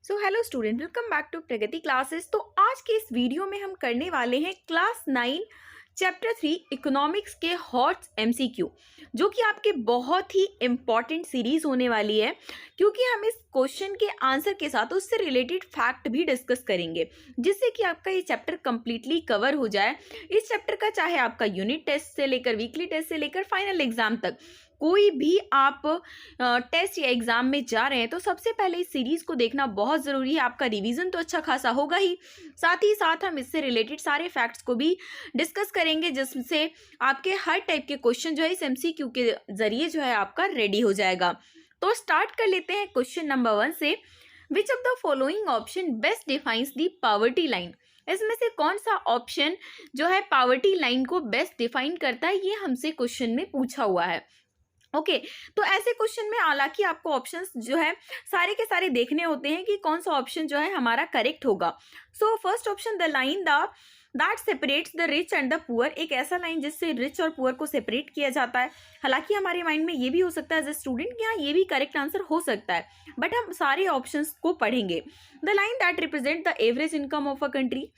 So hello student, welcome back to Pragati classes. तो आज के इस वीडियो में हम करने वाले हैं क्लास 9 चैप्टर 3 इकोनॉमिक्स के हॉट एमसीक्यू, जो कि आपके बहुत ही इम्पॉर्टेंट सीरीज होने वाली है, क्योंकि हम इस क्वेश्चन के आंसर के साथ उससे रिलेटेड फैक्ट भी डिस्कस करेंगे, जिससे कि आपका ये चैप्टर कंप्लीटली कवर हो जाए। इस चैप्टर का चाहे आपका यूनिट टेस्ट से लेकर वीकली टेस्ट से लेकर फाइनल एग्जाम तक कोई भी आप टेस्ट या एग्जाम में जा रहे हैं, तो सबसे पहले इस सीरीज को देखना बहुत ज़रूरी है। आपका रिवीजन तो अच्छा खासा होगा ही साथ हम इससे रिलेटेड सारे फैक्ट्स को भी डिस्कस करेंगे, जिससे आपके हर टाइप के क्वेश्चन जो है इस एमसीक्यू के जरिए जो है आपका रेडी हो जाएगा। तो स्टार्ट कर लेते हैं क्वेश्चन नंबर 1 से। विच of the following option best defines the poverty line? इसमें से कौन सा ऑप्शन जो है पॉवर्टी लाइन को बेस्ट डिफाइन करता है, ये हमसे क्वेश्चन में पूछा हुआ है। ओके तो ऐसे क्वेश्चन में हालांकि आपको ऑप्शंस जो है सारे के सारे देखने होते हैं कि कौन सा ऑप्शन जो है हमारा करेक्ट होगा। So first option, the line that separates the rich and the poor, एक ऐसा लाइन जिससे रिच और पुअर को सेपरेट किया जाता है। हालांकि हमारे माइंड में ये भी हो सकता है एज ए स्टूडेंट कि हाँ, ये भी करेक्ट आंसर हो सकता है, बट हम सारे ऑप्शंस को पढ़ेंगे। The line that represent the average income of a country,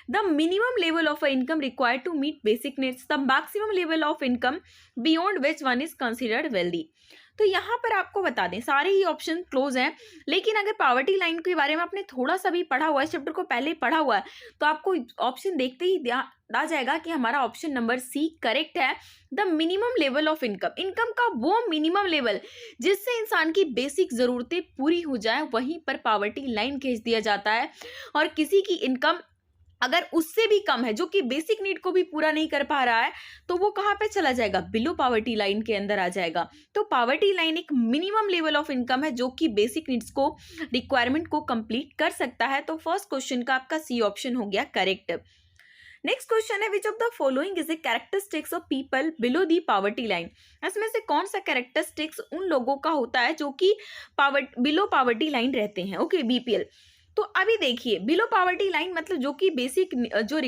the minimum level of a income required to meet basic needs, the maximum level of income beyond which one is considered wealthy। तो यहाँ पर आपको बता दें सारे ही option close हैं, लेकिन अगर पॉवर्टी लाइन के बारे में आपने थोड़ा सा भी पढ़ा हुआ है, इस चैप्टर को पहले पढ़ा हुआ है, तो आपको ऑप्शन देखते ही आ जाएगा कि हमारा ऑप्शन नंबर सी करेक्ट है। The minimum level of income, income का वो मिनिमम लेवल जिससे इंसान की बेसिक ज़रूरतें पूरी हो जाए, वहीं पर पॉवर्टी लाइन खींच दिया जाता है। और किसी की इनकम अगर उससे भी कम है, जो कि बेसिक नीड को भी पूरा नहीं कर पा रहा है, तो वो कहाँ पे चला जाएगा? बिलो पॉवर्टी लाइन के अंदर आ जाएगा। तो पॉवर्टी लाइन एक मिनिमम लेवल ऑफ इनकम है जो कि बेसिक नीड्स को, रिक्वायरमेंट को कंप्लीट कर सकता है। तो फर्स्ट क्वेश्चन का आपका सी ऑप्शन हो गया करेक्ट। नेक्स्ट क्वेश्चन है, which of the following is a characteristics of people below the poverty line? इसमें से कौन सा कैरेक्टरिस्टिक्स उन लोगों का होता है जो कि बिलो पॉवर्टी लाइन रहते हैं? Okay, BPL. तो अभी देखिए, बिलो पॉवर्टी लाइन मतलब जो कि बेसिक जो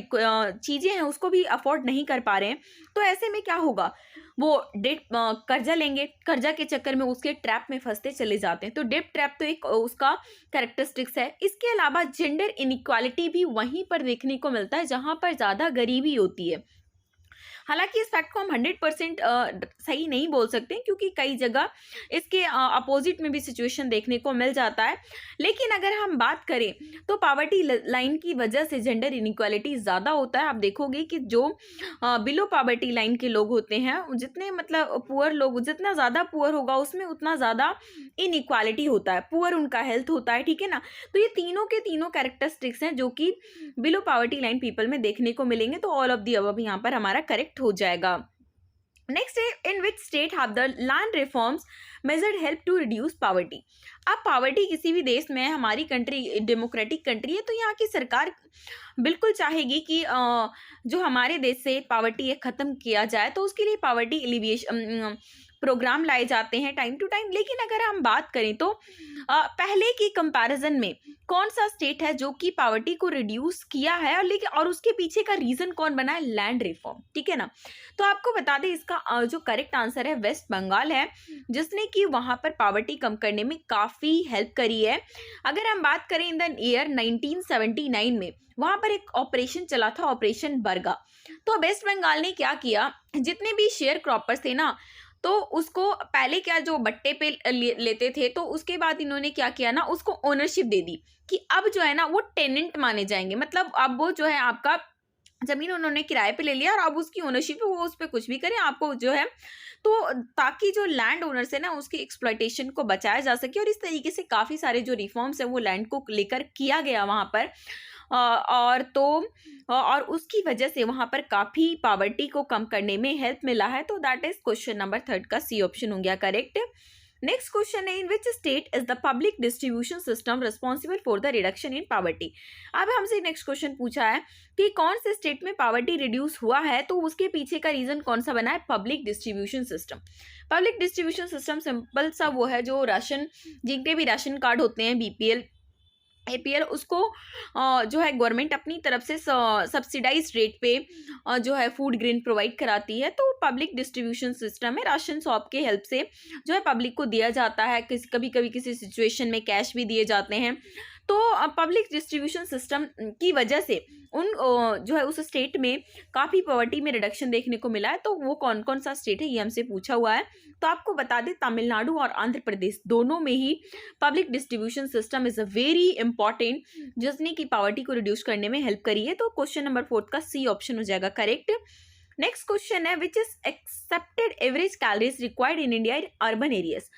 चीज़ें हैं उसको भी अफोर्ड नहीं कर पा रहे हैं, तो ऐसे में क्या होगा? वो डेट कर्जा लेंगे, कर्जा के चक्कर में उसके ट्रैप में फंसते चले जाते हैं। तो डेट ट्रैप तो एक उसका कैरेक्टरिस्टिक्स है। इसके अलावा जेंडर इनइक्वालिटी भी वहीं पर देखने को मिलता है जहाँ पर ज़्यादा गरीबी होती है। हालांकि इस फैक्ट को हम 100% सही नहीं बोल सकते, क्योंकि कई जगह इसके अपोजिट में भी सिचुएशन देखने को मिल जाता है। लेकिन अगर हम बात करें तो पॉवर्टी लाइन की वजह से जेंडर इनइक्वालिटी ज़्यादा होता है। आप देखोगे कि जो बिलो पॉवर्टी लाइन के लोग होते हैं, जितने मतलब पुअर लोग, जितना ज़्यादा पुअर होगा उसमें उतना ज़्यादा इनइक्वालिटी होता है। पुअर उनका हेल्थ होता है, ठीक है ना। तो ये तीनों के तीनों कैरेक्टरिस्टिक्स हैं जो कि बिलो पॉवर्टी लाइन पीपल में देखने को मिलेंगे। तो ऑल ऑफ दी अबव यहाँ पर हमारा करेक्ट हो जाएगा। नेक्स्ट है, in which state have the land reforms measured help to reduce poverty? अब पॉवर्टी किसी भी देश में, हमारी कंट्री डेमोक्रेटिक कंट्री है, तो यहाँ की सरकार बिल्कुल चाहेगी कि जो हमारे देश से पॉवर्टी है ख़त्म किया जाए, तो उसके लिए पॉवर्टी एलिविएशन प्रोग्राम लाए जाते हैं टाइम टू टाइम। लेकिन अगर हम बात करें तो पहले की कंपैरिजन में कौन सा स्टेट है जो कि पॉवर्टी को रिड्यूस किया है, और उसके पीछे का रीज़न कौन बना है? लैंड रिफॉर्म, ठीक है ना। तो आपको बता दें इसका जो करेक्ट आंसर है वेस्ट बंगाल है, जिसने कि वहाँ पर पॉवर्टी कम करने में काफ़ी हेल्प करी है। अगर हम बात करें इन द ईयर 1979 में वहाँ पर एक ऑपरेशन चला था, ऑपरेशन बरगा। तो वेस्ट बंगाल ने क्या किया, जितने भी शेयर क्रॉपर्स थे ना, तो उसको पहले क्या जो बट्टे पे लेते थे, तो उसके बाद इन्होंने क्या किया ना, उसको ओनरशिप दे दी कि अब जो है ना वो टेनेंट माने जाएंगे। मतलब अब वो जो है आपका ज़मीन उन्होंने किराए पे ले लिया और अब उसकी ओनरशिप है, वो उस पर कुछ भी करें आपको जो है, तो ताकि जो लैंड ओनर्स है ना उसकी एक्सप्लॉयटेशन को बचाया जा सके। और इस तरीके से काफ़ी सारे जो रिफॉर्म्स है वो लैंड को लेकर किया गया वहाँ पर। और उसकी वजह से वहाँ पर काफ़ी पॉवर्टी को कम करने में हेल्प मिला है। तो दैट इज क्वेश्चन नंबर 3 का सी ऑप्शन हो गया करेक्ट। नेक्स्ट क्वेश्चन है, in which state is the public distribution system responsible for the reduction in poverty? अब हमसे नेक्स्ट क्वेश्चन पूछा है कि कौन से स्टेट में पॉवर्टी रिड्यूस हुआ है, तो उसके पीछे का रीजन कौन सा बना है? Public distribution system. Public distribution system simple सा वो है जो राशन, जिनके भी राशन कार्ड होते हैं, बीपीएल एपीएल, उसको जो है गवर्नमेंट अपनी तरफ से सब्सिडाइज रेट पे जो है फूड ग्रेन प्रोवाइड कराती है। तो पब्लिक डिस्ट्रीब्यूशन सिस्टम है, राशन शॉप के हेल्प से जो है पब्लिक को दिया जाता है। कभी कभी किसी सिचुएशन में कैश भी दिए जाते हैं। तो पब्लिक डिस्ट्रीब्यूशन सिस्टम की वजह से उन जो है उस स्टेट में काफ़ी पॉवर्टी में रिडक्शन देखने को मिला है। तो वो कौन कौन सा स्टेट है ये हमसे पूछा हुआ है। तो आपको बता दें तमिलनाडु और आंध्र प्रदेश दोनों में ही public distribution system is a very important, जिसने की पॉवर्टी को रिड्यूस करने में हेल्प करी है। तो क्वेश्चन नंबर 4 का सी ऑप्शन हो जाएगा करेक्ट। नेक्स्ट क्वेश्चन है which is accepted average calories required in India in urban areas.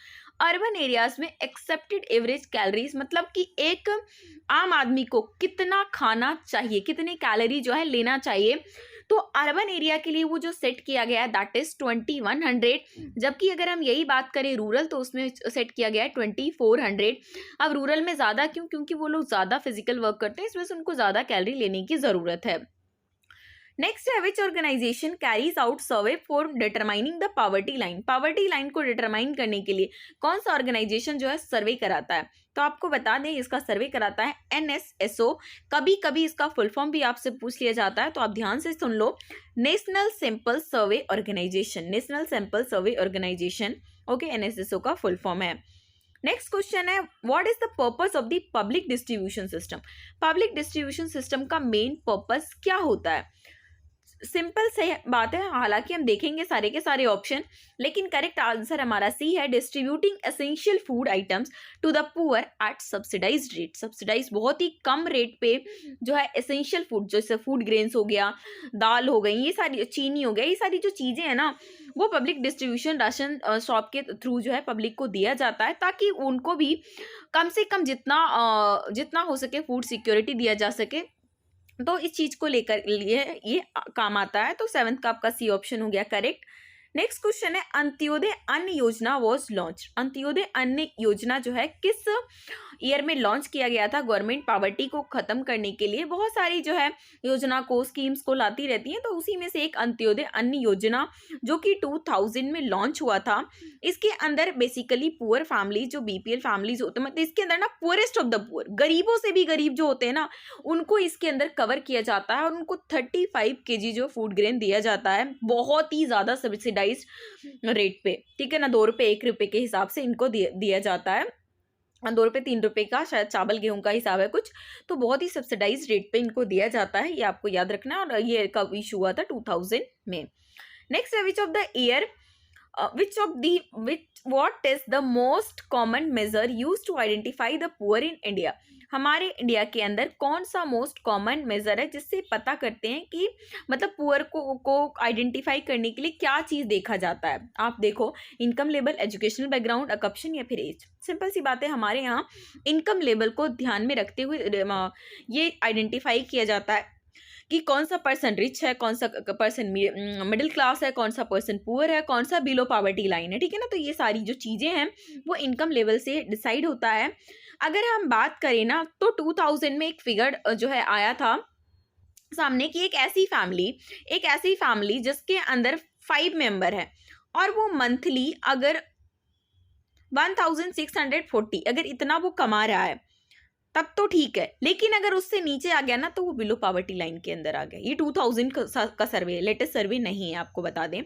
Urban areas में एक्सेप्टेड एवरेज कैलोरीज मतलब कि एक आम आदमी को कितना खाना चाहिए, कितने कैलोरी जो है लेना चाहिए। तो अर्बन एरिया के लिए वो जो सेट किया गया है दैट इज 2100, जबकि अगर हम यही बात करें रूरल तो उसमें सेट किया गया है 2400। अब रूरल में ज़्यादा क्यों? क्योंकि वो लोग ज़्यादा फिजिकल वर्क करते हैं, इस वजह से उनको ज़्यादा कैलोरी लेने की ज़रूरत है। नेक्स्ट है which organization carries out survey for determining the poverty line. Poverty line को डिटरमाइन करने के लिए कौन सा ऑर्गेनाइजेशन जो है सर्वे कराता है? तो आपको बता दें इसका सर्वे कराता है NSSO। कभी कभी इसका फुल फॉर्म भी आपसे पूछ लिया जाता है, तो आप ध्यान से सुन लो, national sample survey organisation, national sample survey organisation, okay, NSSO का फुल फॉर्म है। नेक्स्ट क्वेश्चन है what is the purpose of the public distribution system. Public distribution system का मेन पर्पस क्या होता है? सिंपल सही बात है, हालांकि हम देखेंगे सारे के सारे ऑप्शन, लेकिन करेक्ट आंसर हमारा सी है, distributing essential food items to the poor at subsidized rate. Subsidize बहुत ही कम रेट पे जो है एसेंशियल फूड, जैसे फूड ग्रेन्स हो गया, दाल हो गई, ये सारी, चीनी हो गया, ये सारी जो चीज़ें हैं ना वो पब्लिक डिस्ट्रीब्यूशन राशन शॉप के थ्रू जो है पब्लिक को दिया जाता है, ताकि उनको भी कम से कम जितना हो सके फूड सिक्योरिटी दिया जा सके। तो इस चीज को लेकर लिए ये काम आता है। तो 7th का आपका सी ऑप्शन हो गया करेक्ट। नेक्स्ट क्वेश्चन है अंत्योदय अन्न योजना वॉज लॉन्च। अंत्योदय अन्न योजना जो है किस ईयर में लॉन्च किया गया था? गवर्नमेंट पॉवर्टी को खत्म करने के लिए बहुत सारी जो है योजना को, स्कीम्स को लाती रहती है, तो उसी में से एक अंत्योदय अन्न योजना जो कि 2000 में लॉन्च हुआ था। इसके अंदर बेसिकली पुअर फैमिली, जो BPL फैमिलीज होते हैं, मतलब इसके अंदर ना पुअरेस्ट ऑफ द पुअर, गरीबों से भी गरीब जो होते हैं ना, उनको इसके अंदर कवर किया जाता है और उनको 35 kg जो फूड ग्रेन दिया जाता है, बहुत ही ज़्यादा सब्सिडाइज रेट पे, ठीक है ना, 2 रुपये 1 रुपये के हिसाब से इनको दिया जाता है। 2 रुपये 3 रुपये का शायद चावल गेहूं का हिसाब है कुछ, तो बहुत ही सब्सिडाइज रेट पे इनको दिया जाता है, ये आपको याद रखना है। और ये कब इशू हुआ था? 2000 में। नेक्स्ट है which of the year what is the most common measure used to identify the poor in India। हमारे इंडिया के अंदर कौन सा मोस्ट कॉमन मेजर है जिससे पता करते हैं कि मतलब पुअर को आइडेंटिफाई करने के लिए क्या चीज़ देखा जाता है? आप देखो, income level, educational background, occupation या फिर एज। सिंपल सी बात है, हमारे यहाँ इनकम लेवल को ध्यान में रखते हुए ये आइडेंटिफाई किया जाता है कि कौन सा पर्सन रिच है, कौन सा पर्सन मिडिल क्लास है, कौन सा पर्सन पुअर है, कौन सा बिलो पॉवर्टी लाइन है, ठीक है ना। तो ये सारी जो चीज़ें हैं वो इनकम लेवल से डिसाइड होता है। अगर हम बात करें ना तो 2000 में एक फिगर जो है आया था सामने की, एक ऐसी फैमिली जिसके अंदर 5 मेंबर है और वो मंथली अगर 1640 अगर इतना वो कमा रहा है तब तो ठीक है, लेकिन अगर उससे नीचे आ गया ना तो वो बिलो पॉवर्टी लाइन के अंदर आ गया। ये 2000 का सर्वे, लेटेस्ट सर्वे नहीं है, आपको बता दें।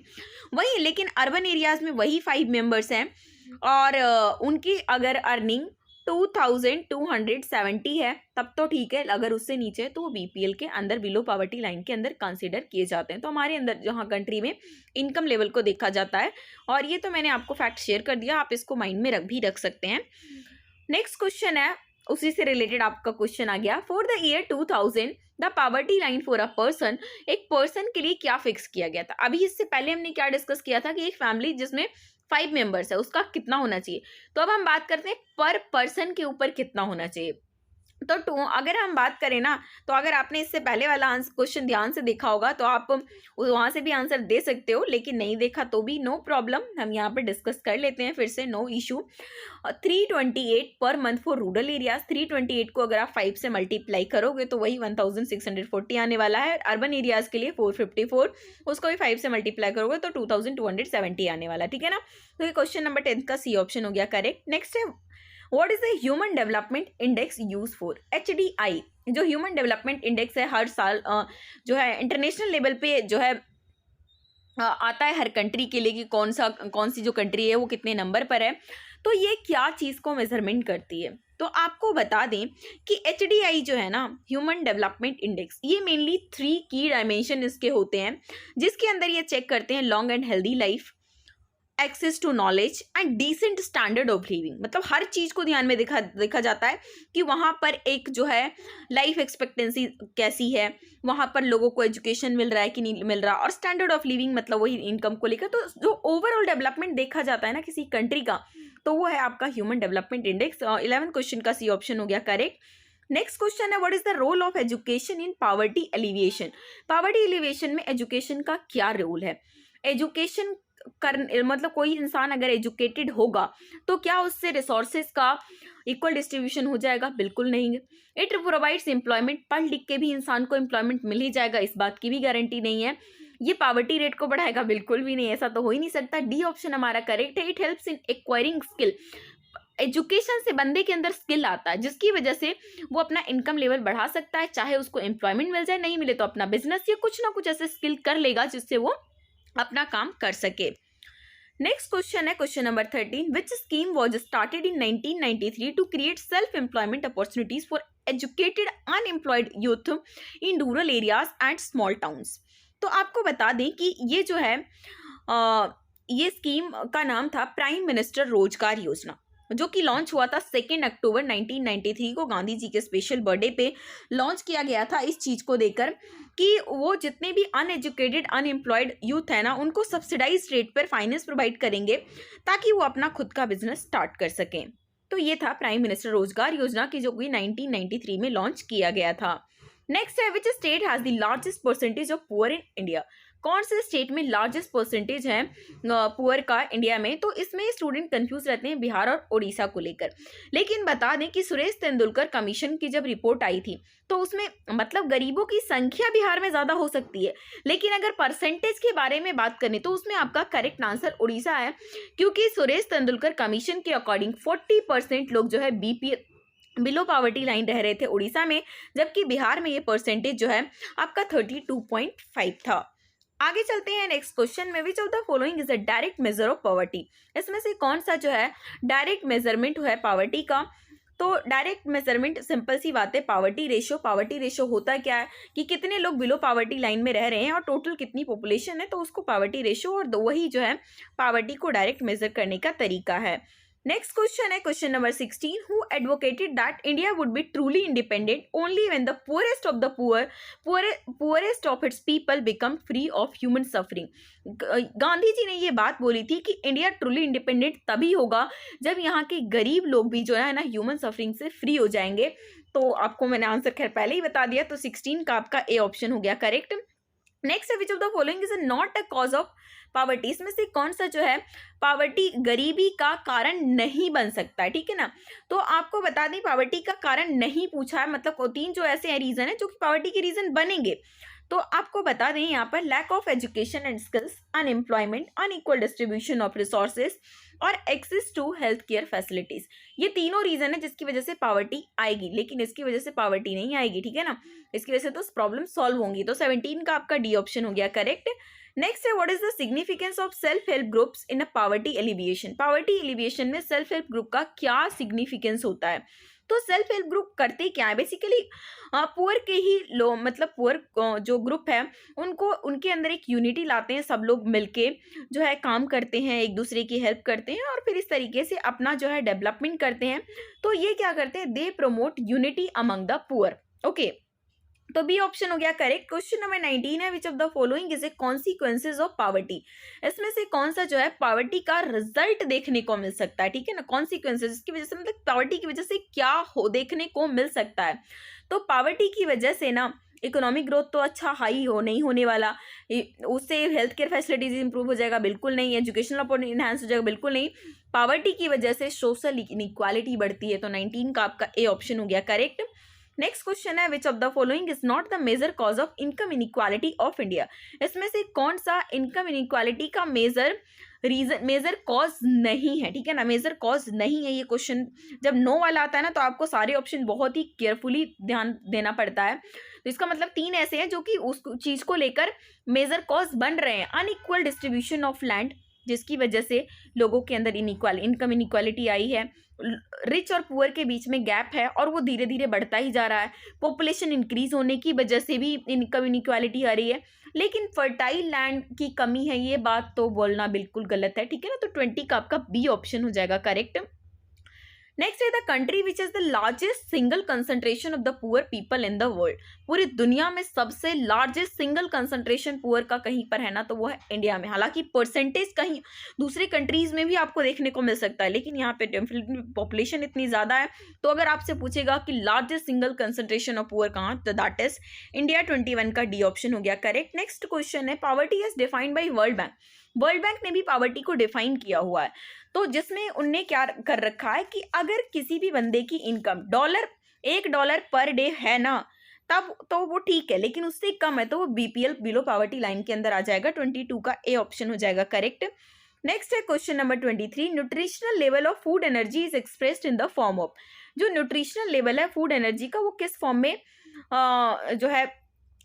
वही, लेकिन अर्बन एरियाज में वही 5 मेंबर्स हैं और उनकी अगर अर्निंग 2270 है तब तो ठीक है, अगर उससे नीचे है तो वो BPL के अंदर, बिलो पॉवर्टी लाइन के अंदर कंसिडर किए जाते हैं। तो हमारे अंदर जहाँ कंट्री में इनकम लेवल को देखा जाता है, और ये तो मैंने आपको फैक्ट शेयर कर दिया, आप इसको माइंड में रख सकते हैं। नेक्स्ट क्वेश्चन है, उसी से रिलेटेड आपका क्वेश्चन आ गया, for the year 2000 the poverty line for a person, एक पर्सन के लिए क्या फिक्स किया गया था? अभी इससे पहले हमने क्या डिस्कस किया था कि एक फैमिली जिसमें 5 मेंबर्स है उसका कितना होना चाहिए। तो अब हम बात करते हैं पर पर्सन के ऊपर कितना होना चाहिए। तो अगर हम बात करें ना, तो अगर आपने इससे पहले वाला क्वेश्चन ध्यान से देखा होगा तो आप वहाँ से भी आंसर दे सकते हो, लेकिन नहीं देखा तो भी नो प्रॉब्लम, हम यहाँ पर डिस्कस कर लेते हैं फिर से, no issue. 328 per month for rural areas. 328 को अगर आप 5 से मल्टीप्लाई करोगे तो वही 1640 आने वाला है। अर्बन एरियाज के लिए 454, उसको भी 5 से मल्टीप्लाई करोगे तो 2270 आने वाला, ठीक है ना। तो ये क्वेश्चन नंबर 10 का सी ऑप्शन हो गया करेक्ट। नेक्स्ट है what is the human development index use for? HDI जो ह्यूमन डेवलपमेंट इंडेक्स है, हर साल जो है इंटरनेशनल लेवल पे जो है आता है हर कंट्री के लिए कि कौन सी जो कंट्री है वो कितने नंबर पर है। तो ये क्या चीज़ को मेजरमेंट करती है? तो आपको बता दें कि HDI जो है ना, ह्यूमन डेवलपमेंट इंडेक्स, ये मेनली 3 की डायमेंशन इसके होते हैं, जिसके अंदर ये चेक करते हैं long and healthy life, access to knowledge and decent standard of living. मतलब हर चीज़ को ध्यान में देखा जाता है कि वहाँ पर एक जो है लाइफ एक्सपेक्टेंसी कैसी है, वहाँ पर लोगों को एजुकेशन मिल रहा है कि नहीं मिल रहा, और स्टैंडर्ड ऑफ लिविंग मतलब वही इनकम को लेकर। तो जो ओवरऑल डेवलपमेंट देखा जाता है ना किसी कंट्री का, तो वो है आपका human development index. 11th question का सी ऑप्शन हो गया करेक्ट। नेक्स्ट क्वेश्चन है, what is the role of education in poverty alleviation. Poverty alleviation में एजुकेशन का क्या रोल है। एजुकेशन कर मतलब कोई इंसान अगर एजुकेटेड होगा तो क्या उससे रिसोर्सेज का इक्वल डिस्ट्रीब्यूशन हो जाएगा? बिल्कुल नहीं। इट प्रोवाइड्स एम्प्लॉयमेंट, पढ़ लिख के भी इंसान को एम्प्लॉयमेंट मिल ही जाएगा, इस बात की भी गारंटी नहीं है। ये पॉवर्टी रेट को बढ़ाएगा? बिल्कुल भी नहीं, ऐसा तो हो ही नहीं सकता। डी ऑप्शन हमारा करेक्ट है। It helps in acquiring skill. Education से बंदे के अंदर स्किल आता है जिसकी वजह से वो अपना इनकम लेवल बढ़ा सकता है, चाहे उसको एम्प्लॉयमेंट मिल जाए, नहीं मिले तो अपना बिजनेस या कुछ ना कुछ ऐसे स्किल कर लेगा जिससे वो अपना काम कर सके। नेक्स्ट क्वेश्चन है question number 13, which scheme was started in 1993 to create self employment opportunities for educated unemployed youth in rural areas and small towns. तो आपको बता दें कि ये जो है ये स्कीम का नाम था प्राइम मिनिस्टर रोजगार योजना, जो कि लॉन्च हुआ था 2 अक्टूबर 1993 को, गांधी जी के स्पेशल बर्थडे पे लॉन्च किया गया था इस चीज़ को देकर कि वो जितने भी अनएजुकेटेड अनएम्प्लॉयड यूथ है ना, उनको सब्सिडाइज रेट पर फाइनेंस प्रोवाइड करेंगे ताकि वो अपना खुद का बिजनेस स्टार्ट कर सकें। तो ये था प्राइम मिनिस्टर रोजगार योजना की, जो कि 1993 में लॉन्च किया गया था। नेक्स्ट है, which state has the largest percentage of poor in India. कौन से स्टेट में लार्जेस्ट परसेंटेज है पुअर का इंडिया में? तो इसमें स्टूडेंट कंफ्यूज रहते हैं बिहार और उड़ीसा को लेकर। लेकिन बता दें कि सुरेश तेंदुलकर कमीशन की जब रिपोर्ट आई थी तो उसमें मतलब गरीबों की संख्या बिहार में ज़्यादा हो सकती है, लेकिन अगर परसेंटेज के बारे में बात करें तो उसमें आपका करेक्ट आंसर उड़ीसा है, क्योंकि सुरेश तेंदुलकर कमीशन के अकॉर्डिंग 40% लोग जो है बिलो पॉवर्टी लाइन रह रहे थे उड़ीसा में, जबकि बिहार में ये परसेंटेज जो है आपका 32.5 था। आगे चलते हैं नेक्स्ट क्वेश्चन में, विच of the following is a direct measure of poverty. इसमें से कौन सा जो है डायरेक्ट मेजरमेंट है पॉवर्टी का? तो डायरेक्ट मेजरमेंट सिंपल सी बात है, पॉवर्टी रेशियो। पॉवर्टी रेशियो होता क्या है कि कितने लोग बिलो पॉवर्टी लाइन में रह रहे हैं और टोटल कितनी पॉपुलेशन है, तो उसको पॉवर्टी रेशियो, और वही जो है पॉवर्टी को डायरेक्ट मेजर करने का तरीका है। नेक्स्ट क्वेश्चन है question number 16, who advocated that India would be truly independent only when the poorest of the poorest of its people become free of human suffering. Gandhi ji ने ये बात बोली थी कि इंडिया ट्रूली इंडिपेंडेंट तभी होगा जब यहाँ के गरीब लोग भी जो है ना ह्यूमन सफरिंग से फ्री हो जाएंगे। तो आपको मैंने आंसर खैर पहले ही बता दिया, तो 16 का आपका ए ऑप्शन हो गया करेक्ट। नेक्स्ट है, which of the following is not a cause of poverty. इसमें से कौन सा जो है पॉवर्टी गरीबी का कारण नहीं बन सकता है, ठीक है ना। तो आपको बता दें पॉवर्टी का कारण नहीं पूछा है, मतलब 3 जो ऐसे रीजन है जो कि पॉवर्टी के रीजन बनेंगे। तो आपको बता दें यहाँ पर lack of education and skills, unemployment, unequal distribution of resources और access to health care facilities. ये तीनों रीजन है जिसकी वजह से पॉवर्टी आएगी, लेकिन इसकी वजह से पॉवर्टी नहीं आएगी, ठीक है ना। इसकी वजह से तो प्रॉब्लम सॉल्व होंगी। तो 17 का आपका डी ऑप्शन हो गया करेक्ट। नेक्स्ट है, what is the significance of self help groups in a poverty alleviation. Poverty alleviation में सेल्फ हेल्प ग्रुप का क्या सिग्निफिकेंस होता है? तो सेल्फ हेल्प ग्रुप करते क्या है बेसिकली, पुअर के ही लोग, मतलब पुअर जो ग्रुप है उनको, उनके अंदर एक यूनिटी लाते हैं, सब लोग मिलके जो है काम करते हैं, एक दूसरे की हेल्प करते हैं और फिर इस तरीके से अपना जो है डेवलपमेंट करते हैं। तो ये क्या करते हैं, they promote unity among the poor. Okay, तो बी ऑप्शन हो गया करेक्ट। क्वेश्चन नंबर 19 है, which of the following is a consequences of poverty. इसमें से कौन सा जो है पॉवर्टी का रिजल्ट देखने को मिल सकता है, ठीक है ना। कॉन्सिक्वेंसेज इसकी वजह से मतलब पॉवर्टी की वजह से क्या हो देखने को मिल सकता है। तो पॉवर्टी की वजह से ना इकोनॉमिक ग्रोथ तो अच्छा हाई हो नहीं होने वाला, उससे हेल्थ केयर फैसिलिटीज इंप्रूव हो जाएगा, बिल्कुल नहीं। एजुकेशनल अपॉर्चुनिटी इनहांस हो जाएगा, बिल्कुल नहीं। पॉवर्टी की वजह से सोशल इनइक्वालिटी बढ़ती है। तो 19 का आपका ए ऑप्शन हो गया करेक्ट। नेक्स्ट क्वेश्चन है, which of the following is not the major cause of income inequality of India. इसमें से कौन सा इनकम इनइक्वालिटी का मेजर कॉज नहीं है, ठीक है ना, मेजर कॉज नहीं है। ये क्वेश्चन जब नो वाला आता है ना तो आपको सारे ऑप्शन बहुत ही केयरफुली ध्यान देना पड़ता है। तो इसका मतलब 3 ऐसे हैं जो कि उस चीज को लेकर मेजर कॉज बन रहे हैं। अनइक्वल डिस्ट्रीब्यूशन ऑफ लैंड, जिसकी वजह से लोगों के अंदर इनकम इनइक्वालिटी आई है, रिच और पुअर के बीच में गैप है और वो धीरे धीरे बढ़ता ही जा रहा है। पॉपुलेशन इंक्रीज होने की वजह से भी इनकम इनइक्वालिटी आ रही है, लेकिन फर्टाइल लैंड की कमी है, ये बात तो बोलना बिल्कुल गलत है, ठीक है ना। तो 20 का आपका बी ऑप्शन हो जाएगा करेक्ट। नेक्स्ट है the country which is the largest single concentration of the poor people in the world. पूरी दुनिया में सबसे लार्जेस्ट सिंगल कंसंट्रेशन पुअर का कहीं पर है ना, तो वो है इंडिया में। हालांकि परसेंटेज कहीं दूसरे कंट्रीज में भी आपको देखने को मिल सकता है, लेकिन यहाँ पे डेफिनेटली पॉपुलेशन इतनी ज्यादा है। तो अगर आपसे पूछेगा कि largest single concentration of poor कहाँ, तो दैट इज इंडिया। 21 का डी ऑप्शन हो गया करेक्ट। नेक्स्ट क्वेश्चन है poverty is defined by world bank. World bank ने भी पावर्टी को डिफाइन किया हुआ है, तो जिसमें उनने क्या कर रखा है कि अगर किसी भी बंदे की इनकम $1 पर डे है ना, तब तो वो ठीक है, लेकिन उससे कम है तो वो बीपीएल बिलो पावर्टी लाइन के अंदर आ जाएगा। 22 का ए ऑप्शन हो जाएगा करेक्ट। नेक्स्ट है question number 23, nutritional level of food energy is expressed in the form of. जो न्यूट्रिशनल लेवल है फूड एनर्जी का, वो किस फॉर्म में जो है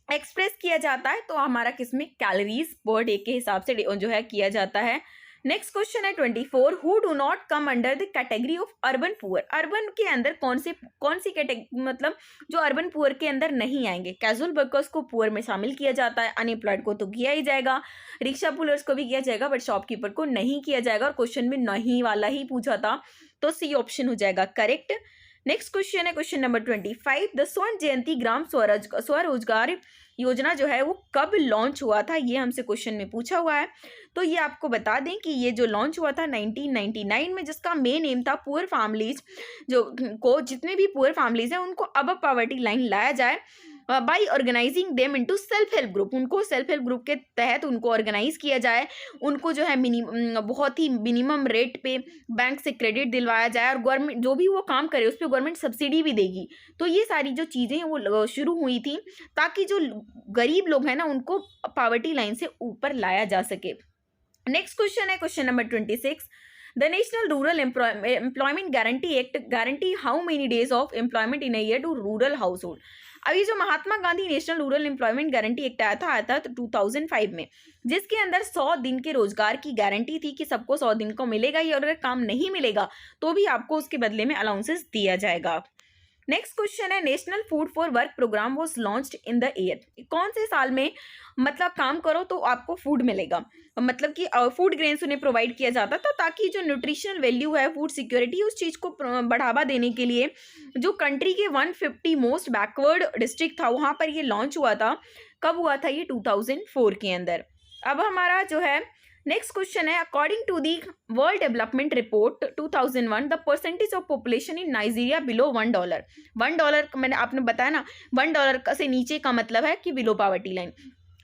एक्सप्रेस किया जाता है, तो हमारा किसमें, कैलोरीज पर डे के हिसाब से जो है किया जाता है। नेक्स्ट क्वेश्चन है 24, who do not come under the category of urban poor. Urban के अंदर कौन सी कैटेगरी, मतलब जो अर्बन पुअर के अंदर नहीं आएंगे। कैजुअल वर्कर्स को पुअर में शामिल किया जाता है, अनएम्प्लॉयड को तो किया ही जाएगा, रिक्शा पुलर्स को भी किया जाएगा, बट शॉपकीपर को नहीं किया जाएगा, और क्वेश्चन में नहीं वाला ही पूछा था, तो सी ऑप्शन हो जाएगा करेक्ट। नेक्स्ट क्वेश्चन है क्वेश्चन नंबर 25, द स्वर्ण जयंती ग्राम स्वरोजगार योजना जो है वो कब लॉन्च हुआ था, ये हमसे क्वेश्चन में पूछा हुआ है। तो ये आपको बता दें कि ये जो लॉन्च हुआ था 1999 में, जिसका मेन एम था पुअर फैमिलीज जितने भी पुअर फैमिलीज हैं उनको अब पावर्टी लाइन लाया जाए by organizing them into self help group. उनको सेल्फ हेल्प ग्रुप के तहत उनको ऑर्गेनाइज किया जाए, उनको जो है बहुत ही मिनिमम रेट पे बैंक से क्रेडिट दिलवाया जाए, और गवर्नमेंट जो भी वो काम करे उस पर गवर्नमेंट सब्सिडी भी देगी। तो ये सारी जो चीज़ें हैं वो शुरू हुई थी ताकि जो गरीब लोग हैं ना उनको पावर्टी लाइन से ऊपर लाया जा सके। नेक्स्ट क्वेश्चन है question number 26, the national rural employment guarantee act guarantee how many days of employment in a year to rural household. अभी जो Mahatma Gandhi national rural employment guarantee act आया था तो 2005 में, जिसके अंदर 100 दिन के रोजगार की गारंटी थी कि सबको 100 दिन को मिलेगा ही, और अगर काम नहीं मिलेगा तो भी आपको उसके बदले में अलाउंसेस दिया जाएगा। नेक्स्ट क्वेश्चन है national food for work program was launched in the year. कौन से साल में, मतलब काम करो तो आपको फूड मिलेगा, मतलब कि फूड ग्रेन्स उन्हें प्रोवाइड किया जाता था, ताकि जो न्यूट्रिशनल वैल्यू है, फूड सिक्योरिटी, उस चीज़ को बढ़ावा देने के लिए जो कंट्री के 150 मोस्ट बैकवर्ड डिस्ट्रिक्ट था वहाँ पर ये लॉन्च हुआ था। कब हुआ था ये, 2004 के अंदर। अब हमारा जो है नेक्स्ट क्वेश्चन है, according to the world development report 2001, the percentage of population in Nigeria below $1। $1 मैंने आपने बताया ना, $1 से नीचे का मतलब है कि बिलो पावर्टी लाइन।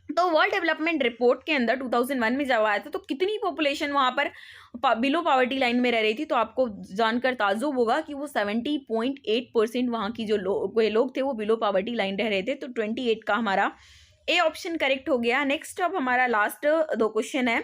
तो वर्ल्ड डेवलपमेंट रिपोर्ट के अंदर 2001 में जब आया था तो कितनी पॉपुलेशन वहाँ पर बिलो पावर्टी लाइन में रह रही थी, तो आपको जानकर ताज्जुब होगा कि वो 70.8% वहाँ की जो लोग थे वो बिलो पावर्टी लाइन रह रहे थे। तो 28 का हमारा ए ऑप्शन करेक्ट हो गया। नेक्स्ट अब हमारा लास्ट 2 क्वेश्चन है,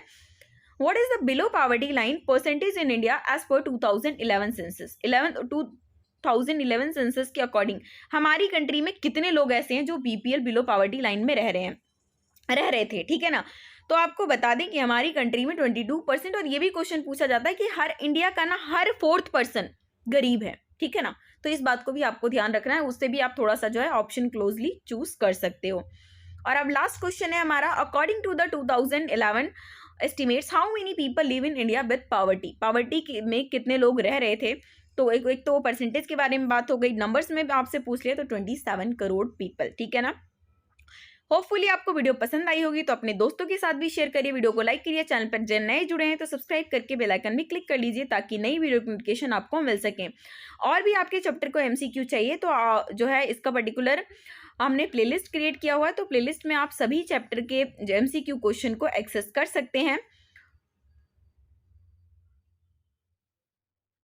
what is the below poverty line percentage in India as per 2011 census. 2011 census के अकॉर्डिंग हमारी कंट्री में कितने लोग ऐसे हैं जो बीपीएल बिलो पावर्टी लाइन में रह रहे थे, ठीक है ना। तो आपको बता दें कि हमारी कंट्री में 22%, और ये भी क्वेश्चन पूछा जाता है कि हर इंडिया का ना हर 4th पर्सन गरीब है, ठीक है ना। तो इस बात को भी आपको ध्यान रखना है, उससे भी आप थोड़ा सा जो है ऑप्शन क्लोजली चूज कर सकते हो। और अब लास्ट क्वेश्चन है हमारा, according to the 2011 estimates how many people live in India with poverty में कितने लोग रह रहे थे। तो एक तो परसेंटेज के बारे में बात हो गई, नंबर्स में आपसे पूछ लिया तो 27 करोड़ पीपल, ठीक है ना। होपफुली आपको वीडियो पसंद आई होगी, तो अपने दोस्तों के साथ भी शेयर करिए, वीडियो को लाइक करिए, चैनल पर जो नए जुड़े हैं तो सब्सक्राइब करके बेल आइकन भी क्लिक कर लीजिए ताकि नई वीडियो की नोटिफिकेशन आपको मिल सके। और भी आपके चैप्टर को एमसीक्यू चाहिए तो जो है इसका पर्टिकुलर हमने प्लेलिस्ट क्रिएट किया हुआ है, तो प्लेलिस्ट में आप सभी चैप्टर के एमसीक्यू क्वेश्चन को एक्सेस कर सकते हैं।